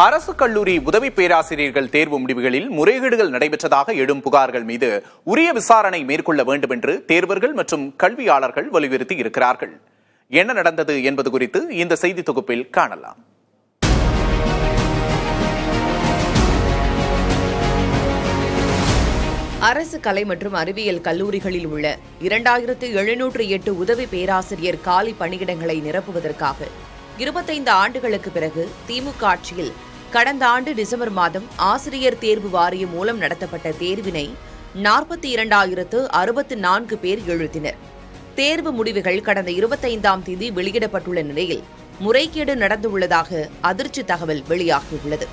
அரசு கல்லூரி உதவி பேராசிரியர்கள் தேர்வு முடிவுகளில் முறைகேடுகள் நடைபெற்றதாக எழும் புகார்கள் மீது உரிய விசாரணை மேற்கொள்ள வேண்டும் என்று தேர்வர்கள் மற்றும் கல்வியாளர்கள் வலியுறுத்தி இருக்கிறார்கள். என்ன நடந்தது என்பது குறித்து இந்த செய்தி தொகுப்பில் காணலாம். அரசு கலை மற்றும் அறிவியல் கல்லூரிகளில் உள்ள 2708 உதவி பேராசிரியர் காலி பணியிடங்களை நிரப்புவதற்காக 25 ஆண்டுகளுக்கு பிறகு திமுக ஆட்சியில் கடந்த ஆண்டு டிசம்பர் மாதம் ஆசிரியர் தேர்வு வாரியம் மூலம் நடத்தப்பட்ட தேர்வினை 42,064 பேர் எழுதினர். தேர்வு முடிவுகள் கடந்த 25ஆம் தேதி வெளியிடப்பட்டுள்ள நிலையில் முறைகேடு நடந்துள்ளதாக அதிர்ச்சி தகவல் வெளியாகியுள்ளது.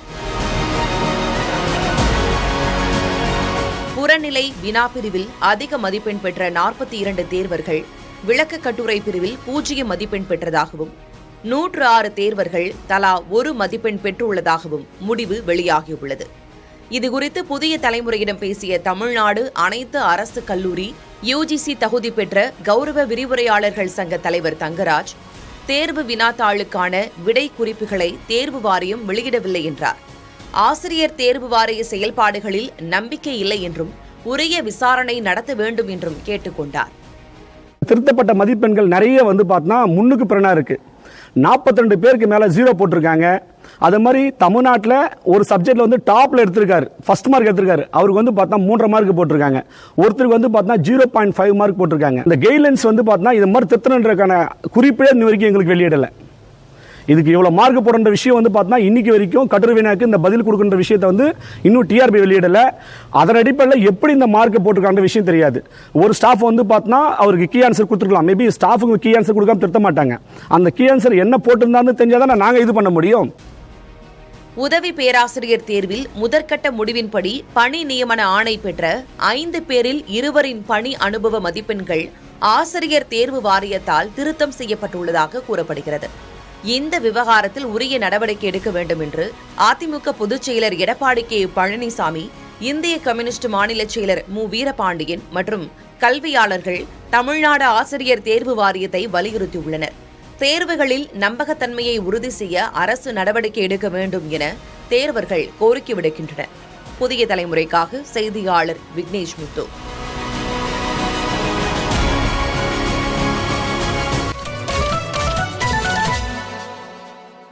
புறநிலை வினா பிரிவில் அதிக மதிப்பெண் பெற்ற 42 தேர்வர்கள் விளக்க கட்டுரை பிரிவில் 0 மதிப்பெண் பெற்றதாகவும் 106 தேர்வர்கள் தலா 1 மதிப்பெண் பெற்றுள்ளதாகவும் முடிவு வெளியாகியுள்ளது. இதுகுறித்து புதிய தலைமுறையிடம் பேசிய தமிழ்நாடு அனைத்து அரசு கல்லூரி யுஜிசி தகுதி பெற்ற கௌரவ விரிவுரையாளர்கள் சங்க தலைவர் தங்கராஜ், தேர்வு வினாத்தாளுக்கான விடை குறிப்புகளை தேர்வு வாரியம் வெளியிடவில்லை என்றார். ஆசிரியர் தேர்வு வாரிய செயல்பாடுகளில் நம்பிக்கை இல்லை என்றும் உரிய விசாரணை நடத்த வேண்டும் என்றும் கேட்டுக் கொண்டார். திருத்தப்பட்ட மதிப்பெண்கள் நிறைய பார்த்தா முன்னுக்கு பிறனா இருக்கு. 42 பேருக்கு மேல 0 போட்டிருக்காங்க. அது மாதிரி தமிழ்நாட்டில் ஒரு சப்ஜெக்ட்ல டாப்ல எடுத்திருக்காரு, ஃபர்ஸ்ட் மார்க் எடுத்திருக்காரு. அவருக்கு பார்த்தா 3.5 மார்க் போட்டிருக்காங்க. ஒருத்தருக்கு பார்த்தா 0.5 மார்க் போட்டிருக்காங்க. இந்த கைட்லைன்ஸ் பார்த்தா இது மாதிரி திருத்தணுன்றதுக்கான குறிப்பே இன்ன வரைக்கும் எங்களுக்கு வெளியிடல. இதுக்கு இவ்வளவு மார்க் போடுற விஷயம் பார்த்தா இன்னைக்கு வரைக்கும் கட்டுரை வினாக்கு இந்த பதில் கொடுக்கின்ற விஷயத்தை இன்னும் டிஆர்பி வெளியிடல. அதன் அடிப்படையில் எப்படி இந்த மார்க் போட்டிருக்கான்ற விஷயம் தெரியாது. ஒரு ஸ்டாஃப் பார்த்தா அவருக்கு கீ ஆன்சர் கொடுத்துருக்கலாம். மேபி ஸ்டாஃபுக்கு கீ ஆன்சர் கொடுக்காம திருத்த மாட்டாங்க. அந்த கீ ஆன்சர் என்ன போட்டிருந்தான்னு தெரிஞ்சாதான் நாங்க இது பண்ண முடியும். உதவி பேராசிரியர் தேர்வில் முதற்கட்ட முடிவின்படி பணி நியமன ஆணை பெற்ற 5 பேரில் 2 பணி அனுபவ மதிப்பெண்கள் ஆசிரியர் தேர்வு வாரியத்தால் திருத்தம் செய்யப்பட்டுள்ளதாக கூறப்படுகிறது. இந்த விவகாரத்தில் உரிய நடவடிக்கை எடுக்க வேண்டும் என்று அதிமுக பொதுச் செயலர் எடப்பாடி கே பழனிசாமி, இந்திய கம்யூனிஸ்ட் மாநில செயலர் மு வீரபாண்டியன் மற்றும் கல்வியாளர்கள் தமிழ்நாடு ஆசிரியர் தேர்வு வாரியத்தை வலியுறுத்தியுள்ளனர். தேர்வுகளில் நம்பகத்தன்மையை உறுதி செய்ய அரசு நடவடிக்கை எடுக்க வேண்டும் என தேர்வர்கள் கோரிக்கை விடுக்கின்றனர். புதிய தலைமுறைக்காக செய்தியாளர் விக்னேஷ் முத்து.